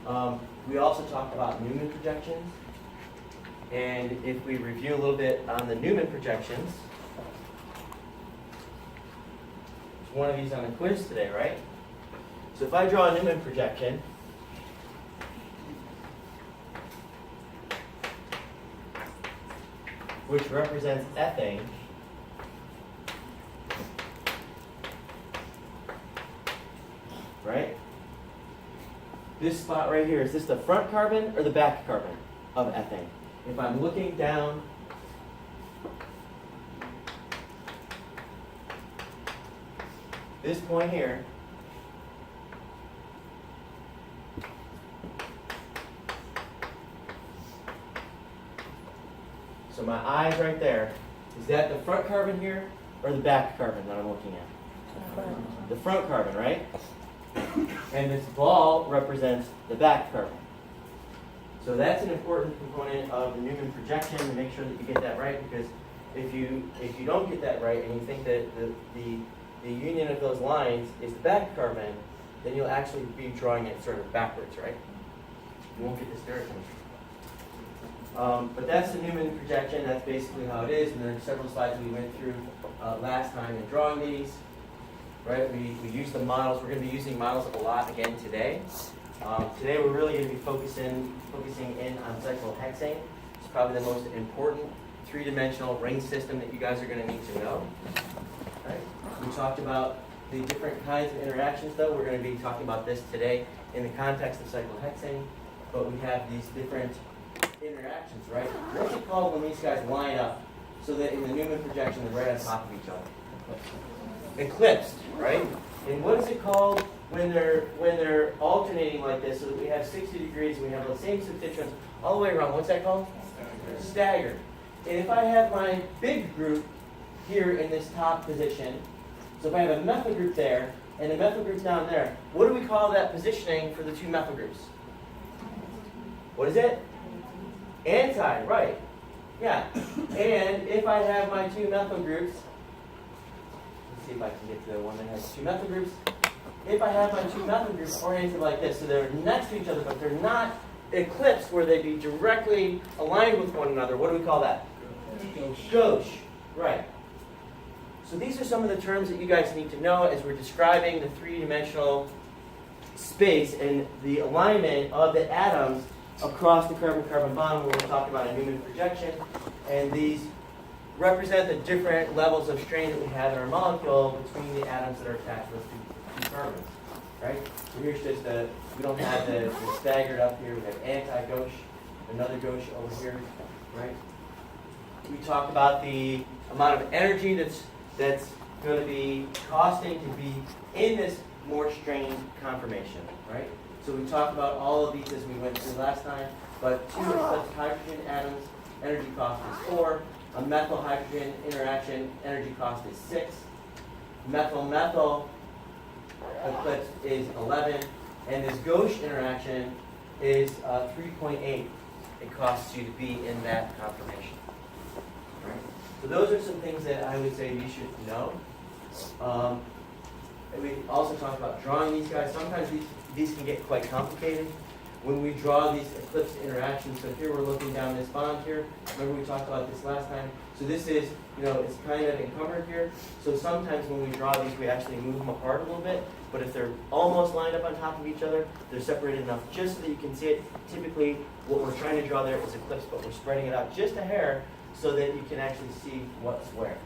We also talked about Newman projections. And if we review a little bit on the Newman projections, there's one of these on the quiz today, right? So if I draw a Newman projection, which represents ethane, right? This spot right here, is this the front carbon or the back carbon of ethane? If I'm looking down this point here, so my eye's right there, is that the front carbon here or the back carbon that I'm looking at? The front carbon, right? And this ball represents the back carbon. So that's an important component of the Newman projection to make sure that you get that right, because if you don't get that right and you think that the union of those lines is the back carbon, then you'll actually be drawing it sort of backwards, right? You won't get this dirt. But that's the Newman projection. That's basically how it is. And there are several slides we went through last time in drawing these. Right? We use the models. We're going to be using models a lot again today. Today we're really going to be focusing in on cyclohexane. It's probably the most important three-dimensional ring system that you guys are going to need to know. Right? We talked about the different kinds of interactions, though. We're going to be talking about this today in the context of cyclohexane. But we have these different interactions, right? What's it called when these guys line up so that in the Newman projection they're right on top of each other? Eclipsed, right? And what is it called when they're alternating like this so that we have 60 degrees and we have the same substituents all the way around? What's that called? Staggered. And if I have my big group here in this top position, so if I have a methyl group there and a methyl group down there, what do we call that positioning for the two methyl groups? What is it? Anti, right. Yeah. And if I have my two methyl groups, let's see if I can get to the one that has two methyl groups. If I have my two methyl groups oriented like this, so they're next to each other, but they're not eclipsed where they be directly aligned with one another, what do we call that? Gauche. Right. So these are some of the terms that you guys need to know as we're describing the three-dimensional space and the alignment of the atoms across the carbon-carbon bond when we're talking about a Newman projection. And these represent the different levels of strain that we have in our molecule between the atoms that are attached to those two carbons. Right? So here's just we don't have the staggered up here. We have anti-gauche, another gauche over here. Right? We talked about the amount of energy that's going to be costing to be in this more strained conformation. Right? So we talked about all of these as we went through last time, but two eclipsed hydrogen atoms, energy cost is 4. A methyl-hydrogen interaction, energy cost is 6. Methyl-methyl eclipse is 11. And this gauche interaction is 3.8. It costs you to be in that conformation. Right? So those are some things that I would say you should know. And we also talked about drawing these guys. Sometimes these can get quite complicated when we draw these eclipse interactions. So here we're looking down this bond here. Remember we talked about this last time. So this is, it's kind of encumbered here. So sometimes when we draw these, we actually move them apart a little bit. But if they're almost lined up on top of each other, they're separated enough just so that you can see it. Typically, what we're trying to draw there is eclipse, but we're spreading it out just a hair so that you can actually see what's where.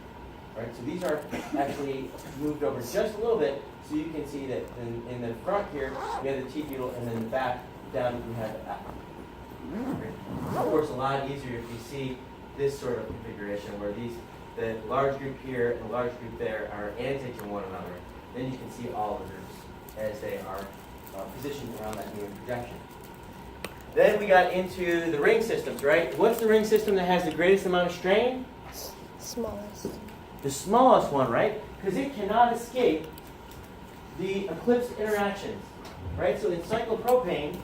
Right? So these are actually moved over just a little bit so you can see that in the front here, we have the T-butyl, and then in the back, down we have the apple. Right? Of course, a lot easier if you see this sort of configuration where the large group here and the large group there are anti to one another. Then you can see all the groups as they are positioned around that Newman projection. Then we got into the ring systems, right? What's the ring system that has the greatest amount of strain? Smallest. The smallest one, right? Because it cannot escape the eclipse interactions, right? So in cyclopropane,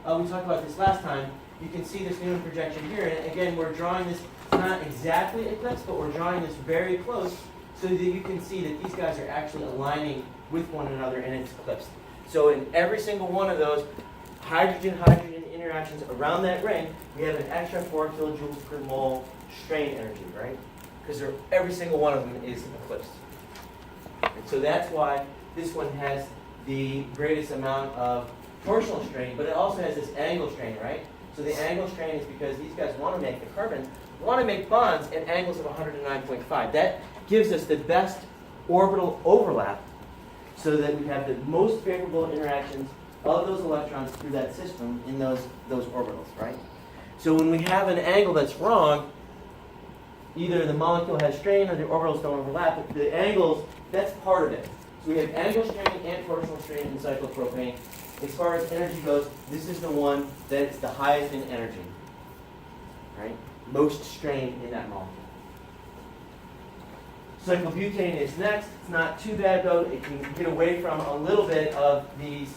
we talked about this last time, you can see this Newman projection here. And again, we're drawing this not exactly eclipsed, but we're drawing this very close so that you can see that these guys are actually aligning with one another and it's eclipsed. So in every single one of those, hydrogen-hydrogen interactions around that ring, we have an extra 4 kilojoules per mole strain energy, right? Because every single one of them is eclipsed. And so that's why this one has the greatest amount of torsional strain, but it also has this angle strain, right? So the angle strain is because these guys want to make, the carbon, want to make bonds at angles of 109.5. That gives us the best orbital overlap so that we have the most favorable interactions of those electrons through that system in those orbitals, right? So when we have an angle that's wrong, either the molecule has strain or the orbitals don't overlap, but the angles, that's part of it. So we have angle strain and torsional strain in cyclopropane. As far as energy goes, this is the one that's the highest in energy, right? Most strain in that molecule. Cyclobutane is next. It's not too bad though. It can get away from a little bit of these